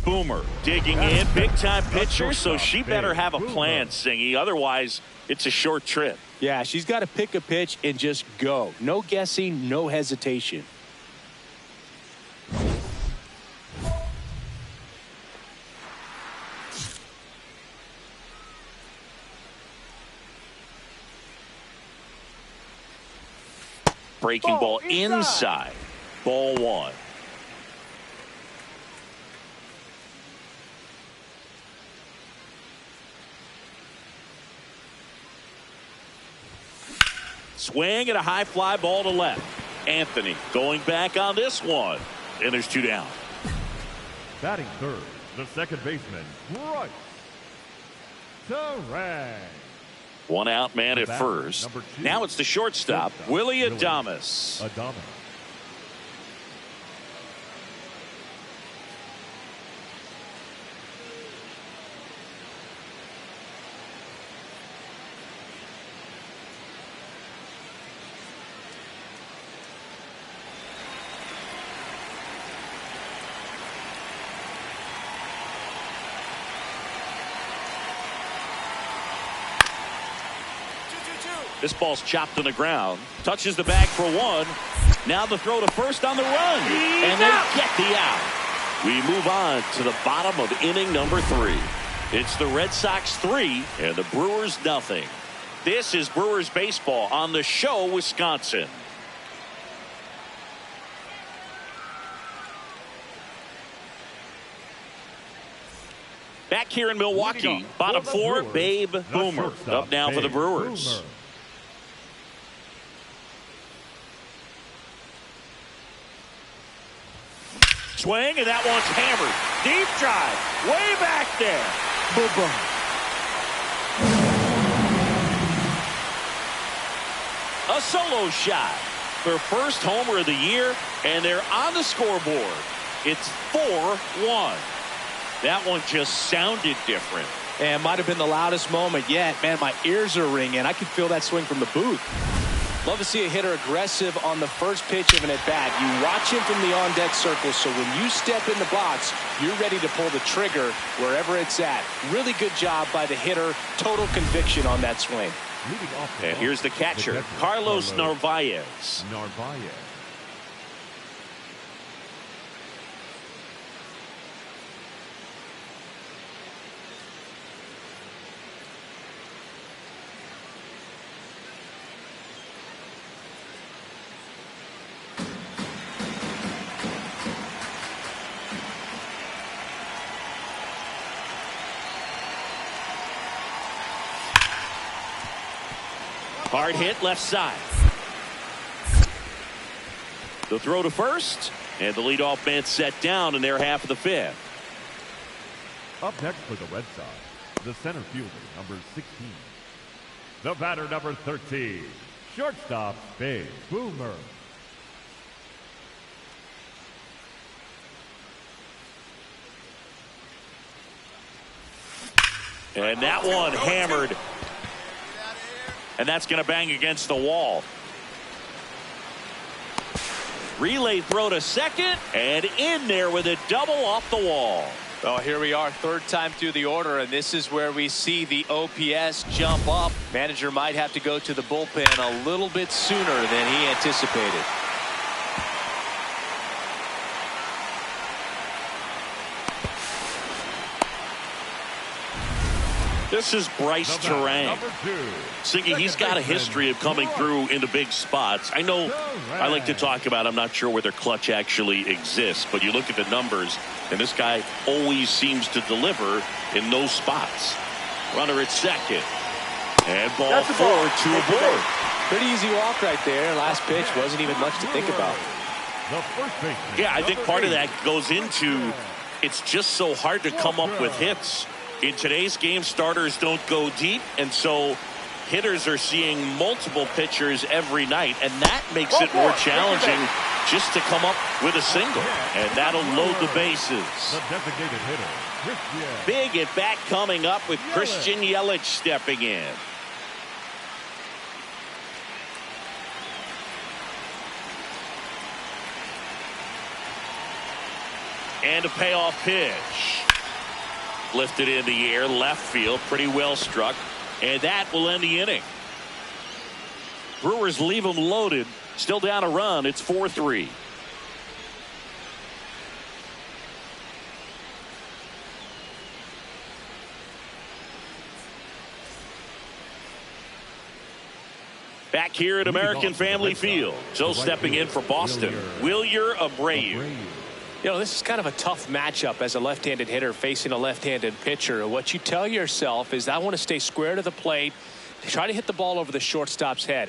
Boomer digging in, big-time pitcher, so she better have a plan, Singy. Otherwise, it's a short trip. Yeah, she's got to pick a pitch and just go. No guessing, no hesitation. Breaking ball inside. Ball one. Swing and a high fly ball to left. Anthony going back on this one. And there's two down. Batting third, the second baseman, Bryce Terang. One out man at first. Now it's the shortstop, Willie Adames. This ball's chopped to the ground. Touches the bag for one. Now the throw to first on the run. And they get the out. We move on to the bottom of inning number 3. It's the Red Sox 3 and the Brewers nothing. This is Brewers baseball on the show, Wisconsin. Back here in Milwaukee, bottom 4, Babe Boomer. Up now for the Brewers. Swing, and that one's hammered. Deep drive, way back there. Boom. A solo shot. Their first homer of the year, and they're on the scoreboard. It's 4-1. That one just sounded different. And might have been the loudest moment yet. Man, my ears are ringing. I could feel that swing from the booth. Love to see a hitter aggressive on the first pitch of an at-bat. You watch him from the on-deck circle, so when you step in the box, you're ready to pull the trigger wherever it's at. Really good job by the hitter. Total conviction on that swing. And here's the catcher, Carlos Narvaez. Hard hit left side. The throw to first, and the leadoff man set down in their half of the 5th. Up next for the Red Sox, the center fielder, number 16. The batter, number 13, shortstop, Babe Boomer. And that one hammered. And that's going to bang against the wall. Relay throw to second, and in there with a double off the wall. Oh, here we are, third time through the order, and this is where we see the OPS jump up. Manager might have to go to the bullpen a little bit sooner than he anticipated. This is Bryce Terang. Singy, he's got a history of coming through into big spots. I know I like to talk about, I'm not sure whether clutch actually exists, but you look at the numbers, and this guy always seems to deliver in those spots. Runner at second. And ball 4 to a board. Pretty easy walk right there. Last pitch wasn't even much to think about. Yeah, I think part of that goes into it's just so hard to come up with hits. In today's game, starters don't go deep, and so hitters are seeing multiple pitchers every night, and that makes it more challenging just to come up with a single. And that'll load the bases. The designated hitter, Christian. Big at bat coming up with Christian Yelich stepping in. And a payoff pitch. Lifted in the air, left field, pretty well struck. And that will end the inning. Brewers leave them loaded. Still down a run. It's 4-3. Back here at American Family Field. So stepping in for Boston, YR Abreu. You know, this is kind of a tough matchup as a left-handed hitter facing a left-handed pitcher. What you tell yourself is I want to stay square to the plate, try to hit the ball over the shortstop's head.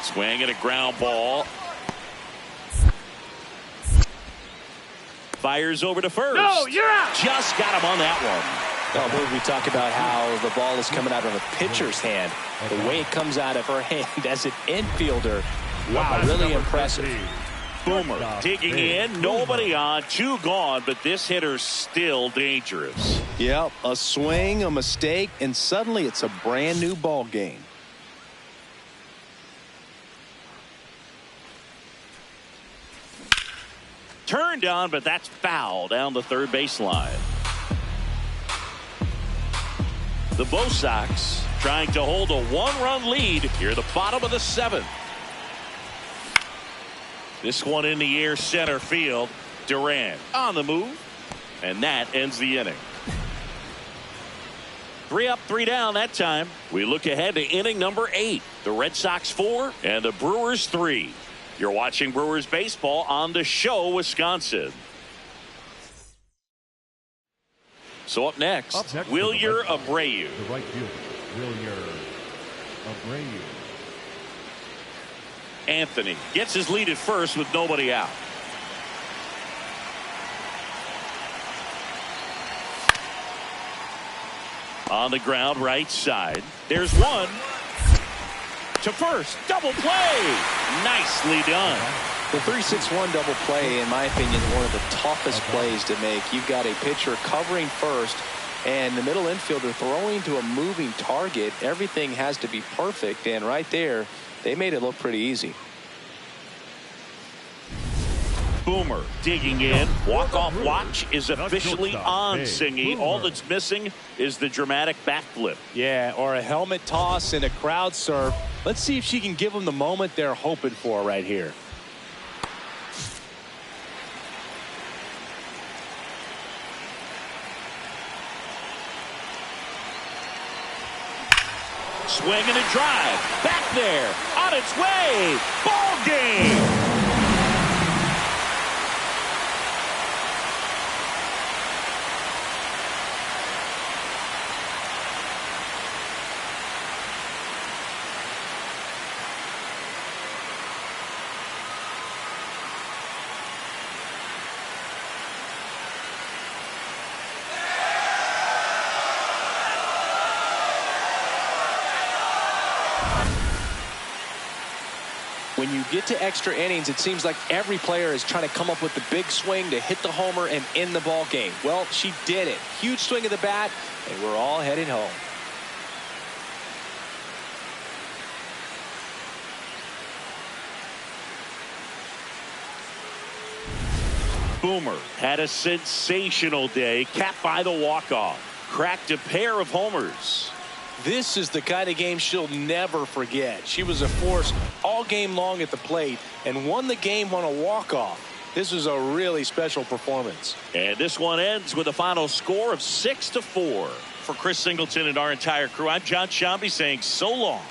Swing and a ground ball. Fires over to first. No, you're out. Just got him on that one. Oh, we talk about how the ball is coming out of a pitcher's hand. The way it comes out of her hand as an infielder. Wow, really impressive. Boomer digging in. Nobody on. 2 gone, but this hitter's still dangerous. Yep, a swing, a mistake, and suddenly it's a brand new ball game. Turned on, but that's foul down the third baseline. The Bo Sox trying to hold a 1-run lead here at the bottom of the 7th. This one in the air, center field. Durant on the move, and that ends the inning. 3 up, 3 down that time. We look ahead to inning number 8. The Red Sox 4 and the Brewers 3. You're watching Brewers baseball on the show, Wisconsin. So up next YR Abreu. The right fielder, YR Abreu. Anthony gets his lead at first with nobody out. On the ground, right side. There's one. To first, double play. Nicely done. The 3-6-1 double play, in my opinion, is one of the toughest plays to make. You've got a pitcher covering first and the middle infielder throwing to a moving target. Everything has to be perfect, and right there, they made it look pretty easy. Boomer digging in. Walk-off watch is officially on, Singy. All that's missing is the dramatic backflip. Yeah, or a helmet toss and a crowd surf. Let's see if she can give them the moment they're hoping for right here. Swing and a drive. Back there. On its way. Ball game. When you get to extra innings, it seems like every player is trying to come up with the big swing to hit the homer and end the ball game. Well, she did it. Huge swing of the bat, and we're all headed home. Boomer had a sensational day, capped by the walk-off. Cracked a pair of homers. This is the kind of game she'll never forget. She was a force all game long at the plate and won the game on a walk-off. This was a really special performance. And this one ends with a final score of 6-4. For Chris Singleton and our entire crew, I'm John Shambi saying so long.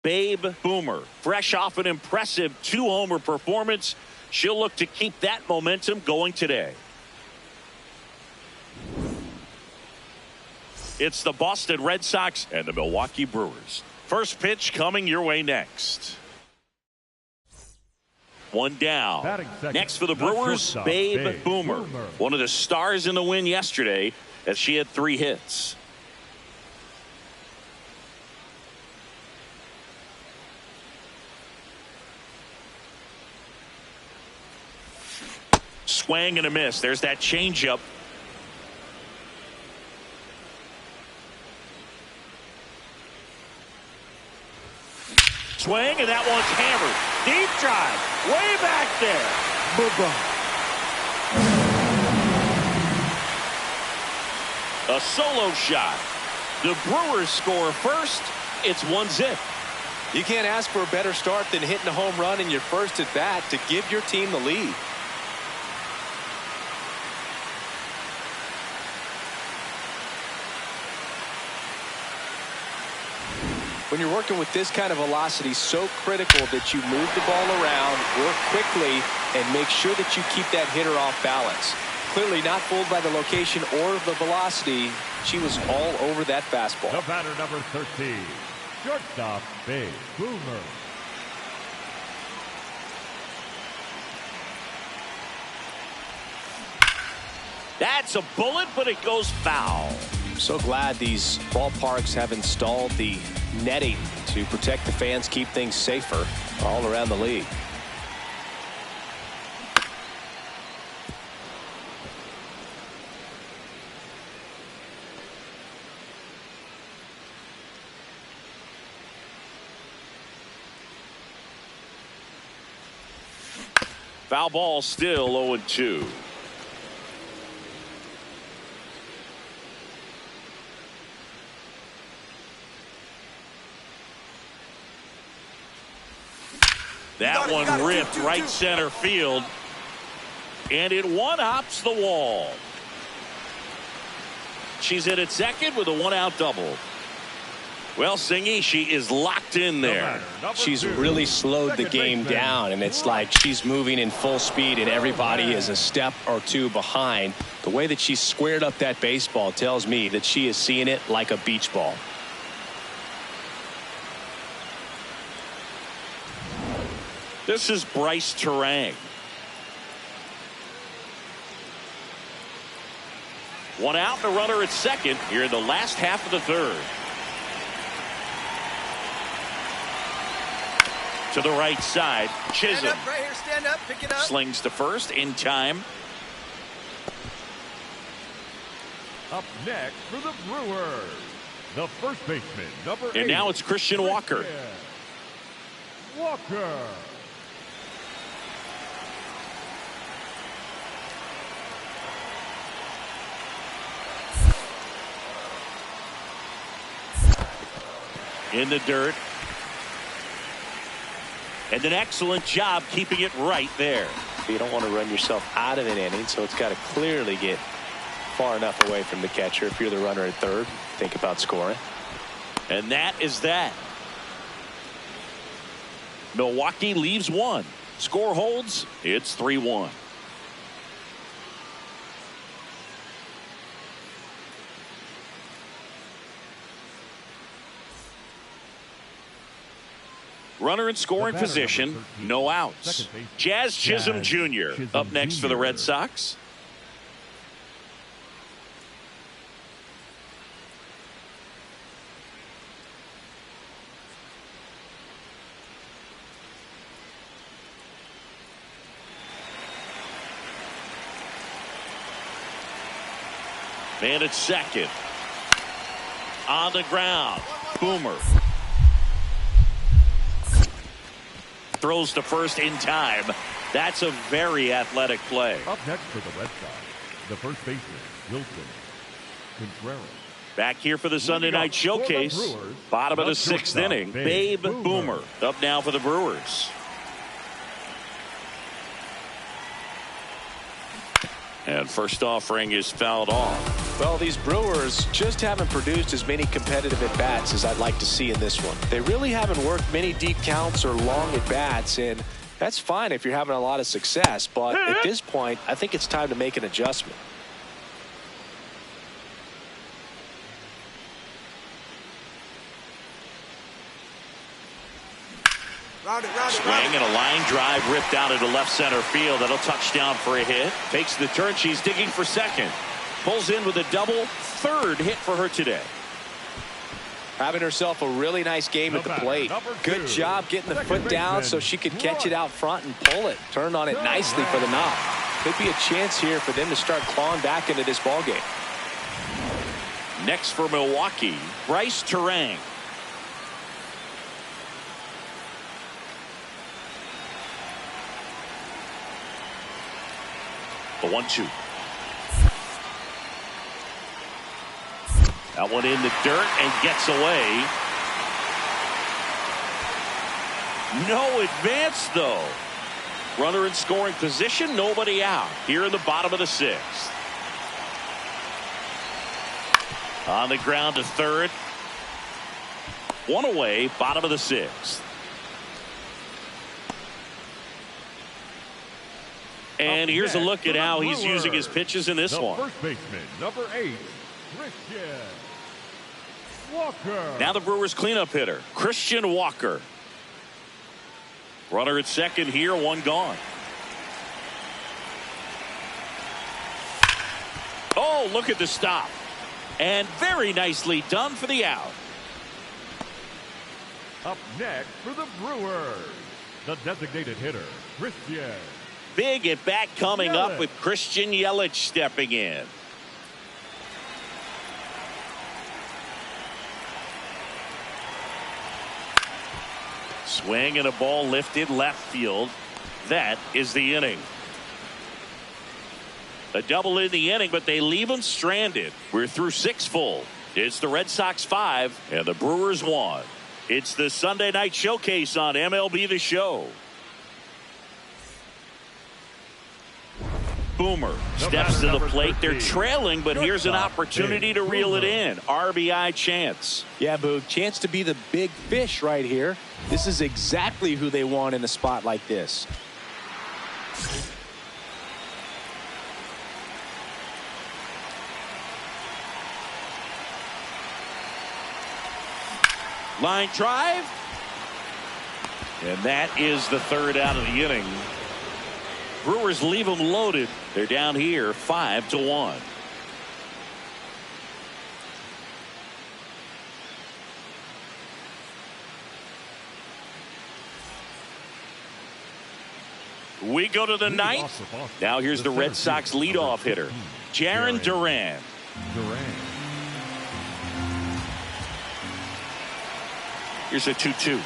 Babe Boomer, fresh off an impressive 2-homer performance. She'll look to keep that momentum going today. It's the Boston Red Sox and the Milwaukee Brewers. First pitch coming your way next. One down. Next for the Brewers, Babe Boomer. One of the stars in the win yesterday as she had 3 hits. Swing and a miss. There's that changeup. Swing, and that one's hammered. Deep drive. Way back there. A solo shot. The Brewers score first. It's 1-0. You can't ask for a better start than hitting a home run in your first at bat to give your team the lead. When you're working with this kind of velocity, so critical that you move the ball around, work quickly, and make sure that you keep that hitter off balance. Clearly not fooled by the location or the velocity. She was all over that fastball. The batter, number 13, shortstop, Babe Boomer. That's a bullet, but it goes foul. So glad these ballparks have installed the netting to protect the fans, keep things safer all around the league. Foul ball, still 0-2. That one ripped right center field, and it one-hops the wall. She's in at second with a 1-out double. Well, Singy, she is locked in there. She's really slowed the game down, and it's like she's moving in full speed, and everybody is a step or two behind. The way that she squared up that baseball tells me that she is seeing it like a beach ball. This is Bryce Terang. One out and a runner at second here in the last half of the third. To the right side, Chisholm. Stand up right here, stand up, pick it up. Slings to first in time. Up next for the Brewers, the first baseman, number 8. And now it's Christian Walker. Walker. in the dirt. And an excellent job keeping it right there. You don't want to run yourself out of an inning, so it's got to clearly get far enough away from the catcher. If you're the runner at third, think about scoring. And that is that. Milwaukee leaves one. Score holds. It's 3-1. Runner in scoring position, no outs. Jazz Chisholm Jr. up next for the Red Sox. Man at second. On the ground. Boomer. Throws to first in time. That's a very athletic play. Up next for the Red Sox, the first baseman, Wilson Contreras. Back here for the Sunday night showcase. Bottom of the sixth inning. Babe Boomer up now for the Brewers. And first offering is fouled off. Well, these Brewers just haven't produced as many competitive at-bats as I'd like to see in this one. They really haven't worked many deep counts or long at-bats, and that's fine if you're having a lot of success. But at this point, I think it's time to make an adjustment. Swing and a line drive ripped out into left center field. That'll touch down for a hit. Takes the turn. She's digging for second. Pulls in with a double. Third hit for her today. Having herself a really nice game at the plate. Good job getting the foot down so she could catch it out front and pull it. Turned on it nicely for the knock. Could be a chance here for them to start clawing back into this ball game. Next for Milwaukee, Bryce Terang. The 1-2. That one in the dirt and gets away. No advance, though. Runner in scoring position, nobody out. Here in the bottom of the sixth. On the ground to third. One away, bottom of the sixth. And here's a look at how he's using his pitches in this one. First baseman, number 8, Christian Walker. Now the Brewers cleanup hitter, Christian Walker. Runner at second here, one gone. Oh, look at the stop. And very nicely done for the out. Up next for the Brewers, the designated hitter, Christian. Big at bat coming up with Christian Yelich stepping in. Swing and a ball lifted left field. That is the inning. A double in the inning, but they leave him stranded. We're through 6 full. It's the Red Sox 5 and the Brewers 1. It's the Sunday night showcase on MLB The Show. Boomer steps to the plate. They're trailing, but here's an opportunity to reel it in. RBI chance. Yeah, Boog, chance to be the big fish right here. This is exactly who they want in a spot like this. Line drive. And that is the third out of the inning. Brewers leave them loaded. They're down here 5-1. We go to the ninth. Now here's the Red Sox leadoff hitter, Jarren Duran. Here's a 2-2.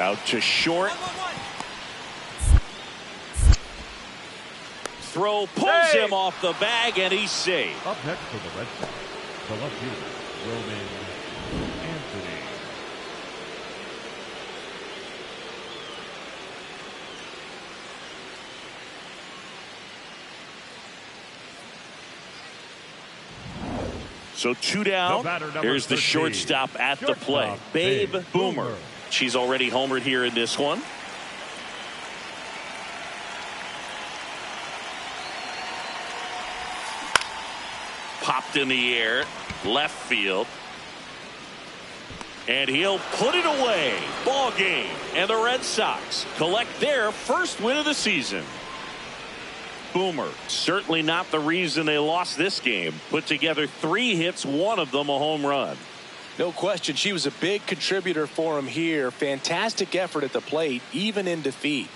Out to short. Throw pulls him off the bag, and he's safe. Up next for the Red Sox, the left fielder, Roman Anthony. So 2 down. Here's the 13. shortstop at the plate. Babe Boomer. She's already homered here in this one. Popped in the air, left field. And he'll put it away. Ball game. And the Red Sox collect their first win of the season. Boomer, certainly not the reason they lost this game. Put together 3 hits, one of them a home run. No question, she was a big contributor for him here. Fantastic effort at the plate, even in defeat.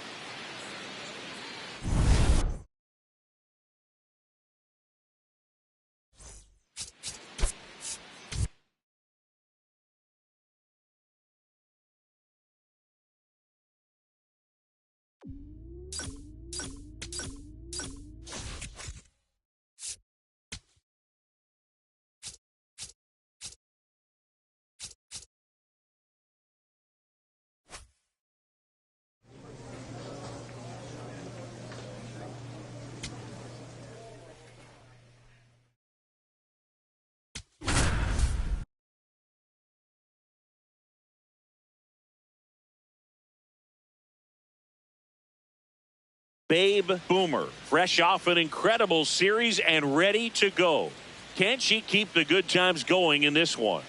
Babe Boomer, fresh off an incredible series and ready to go. Can she keep the good times going in this one?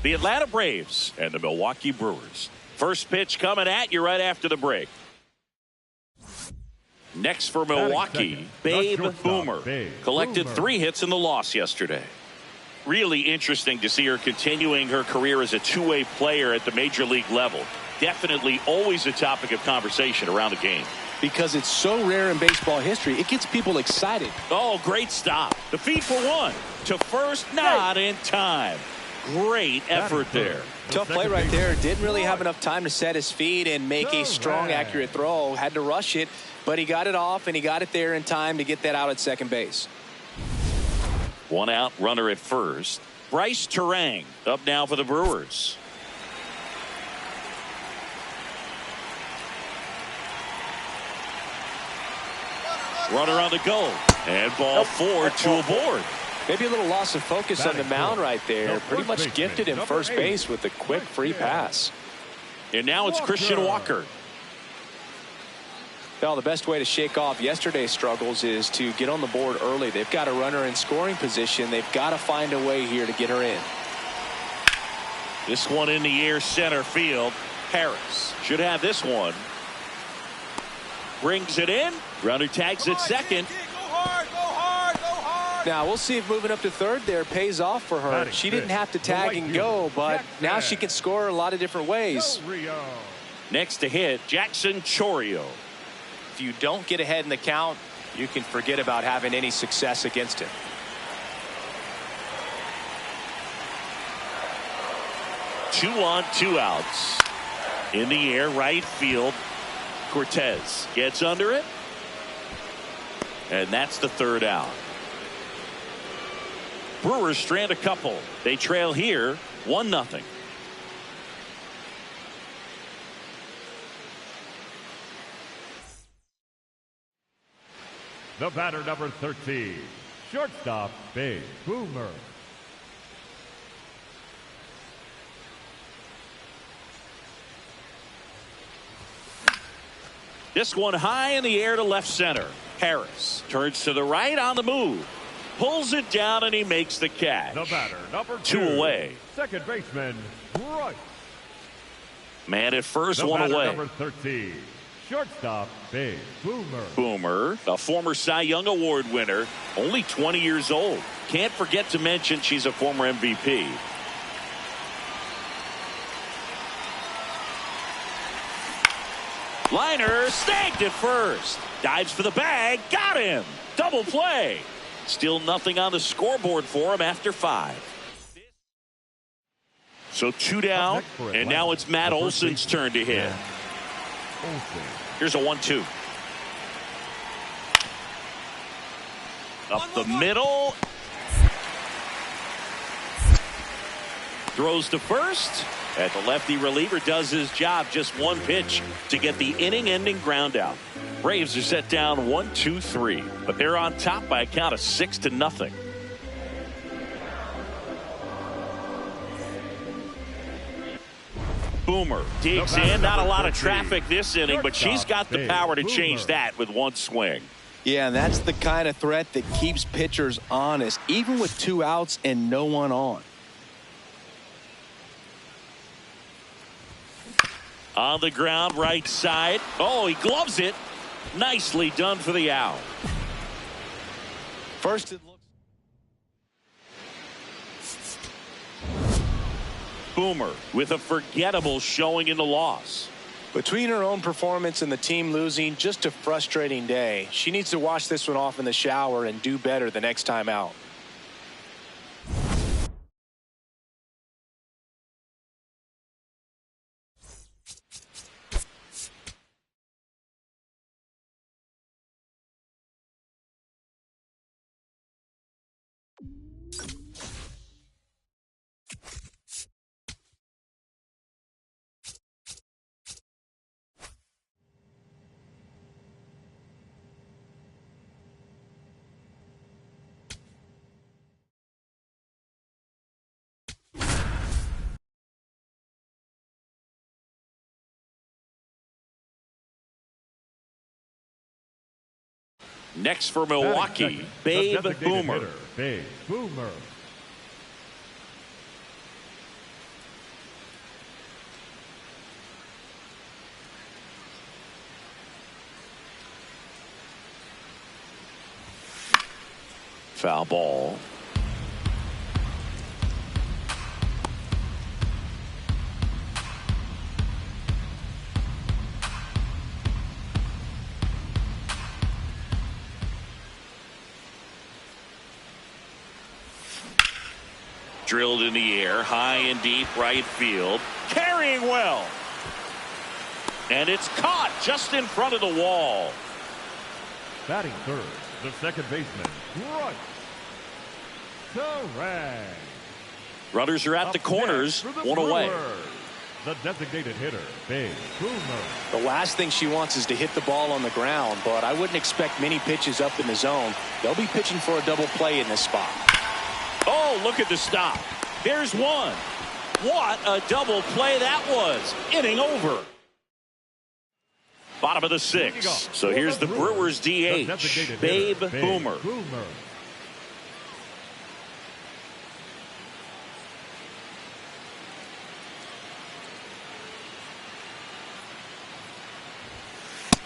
The Atlanta Braves and the Milwaukee Brewers. First pitch coming at you right after the break. Next for Milwaukee, Babe Boomer. Collected 3 hits in the loss yesterday. Really interesting to see her continuing her career as a two-way player at the major league level. Definitely always a topic of conversation around the game. Because it's so rare in baseball history, it gets people excited. Oh, great stop. The feed for 1. To first, not in time. Great effort there. Tough play right there. Didn't really have enough time to set his feet and make a strong, accurate throw. Had to rush it, but he got it off, and he got it there in time to get that out at second base. 1 out, runner at first. Bryce Terang up now for the Brewers. Runner on the go. And ball 4, 2 aboard. Maybe a little loss of focus on the mound right there. Pretty much gifted him first base with a quick free pass. And now it's Christian Walker. Well, the best way to shake off yesterday's struggles is to get on the board early. They've got a runner in scoring position. They've got to find a way here to get her in. This one in the air, center field. Harris should have this one. Brings it in. Runner tags at second. Go hard, go hard, go hard. Now, we'll see if moving up to third there pays off for her. She didn't have to tag and go, but now she can score a lot of different ways. Next to hit, Jackson Chorio. If you don't get ahead in the count, you can forget about having any success against him. Two on, 2 outs. In the air, right field. Cortez gets under it. And that's the 3rd out. Brewers strand a couple. They trail here 1-0. The batter, number 13, shortstop, Babe Boomer. This one high in the air to left center. Harris turns to the right on the move. Pulls it down and he makes the catch. The batter, number 2 away. Second baseman, Bryce. Man at first, the 1 batter, away. number 13, shortstop, Babe Boomer. Boomer, a former Cy Young Award winner, only 20 years old. Can't forget to mention she's a former MVP. Liner snagged at first. Dives for the bag. Got him. Double play. Still nothing on the scoreboard for him after 5. So 2 down. And now it's Matt Olson's turn to hit. Here's a 1-2. Up the middle. Throws to first. And the lefty reliever does his job. Just 1 pitch to get the inning-ending ground out. Braves are set down 1-2-3, but they're on top by a count of 6-0. Boomer digs in. Not a lot of traffic this inning, but she's got the power to change that with one swing. Yeah, and that's the kind of threat that keeps pitchers honest, even with 2 outs and no one on. On the ground, right side. Oh, he gloves it. Nicely done for the out. First, it looks. Boomer with a forgettable showing in the loss. Between her own performance and the team losing, just a frustrating day. She needs to wash this one off in the shower and do better the next time out. Next for Milwaukee, Babe Boomer. Babe Boomer. Foul ball. Drilled in the air, high and deep right field. Carrying well. And it's caught just in front of the wall. Batting third, the second baseman, right. Correct. Runners are at the corners, one away. The designated hitter, Babe Boomer. The last thing she wants is to hit the ball on the ground, but I wouldn't expect many pitches up in the zone. They'll be pitching for a double play in this spot. Oh, look at the stop. There's one. What a double play that was. Inning over. Bottom of the 6th. So here's the Brewers DH, Babe Boomer.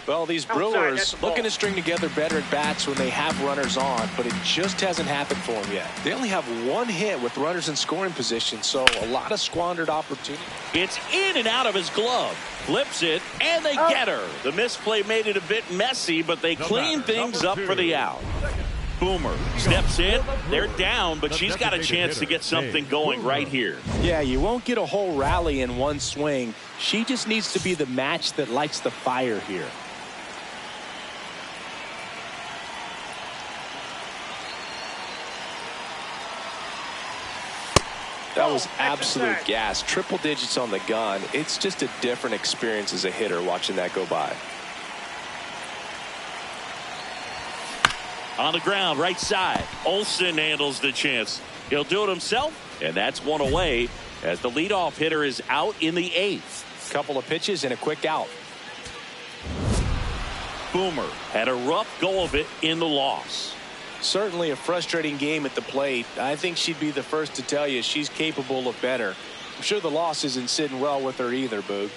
Well, these Brewers looking to string together better at bats when they have runners on, but it just hasn't happened for them yet. They only have 1 hit with runners in scoring position, so a lot of squandered opportunity. It's in and out of his glove. Flips it, and they get her. The misplay made it a bit messy, but they clean things up for the out. Boomer steps in. They're down, but she's got a chance to get something going right here. Yeah, you won't get a whole rally in one swing. She just needs to be the match that lights the fire here. That was absolute gas. Triple digits on the gun. It's just a different experience as a hitter watching that go by. On the ground, right side. Olsen handles the chance. He'll do it himself, and that's one away as the leadoff hitter is out in the 8th. Couple of pitches and a quick out. Boomer had a rough go of it in the loss. Certainly a frustrating game at the plate. I think she'd be the first to tell you she's capable of better. I'm sure the loss isn't sitting well with her either, Boog.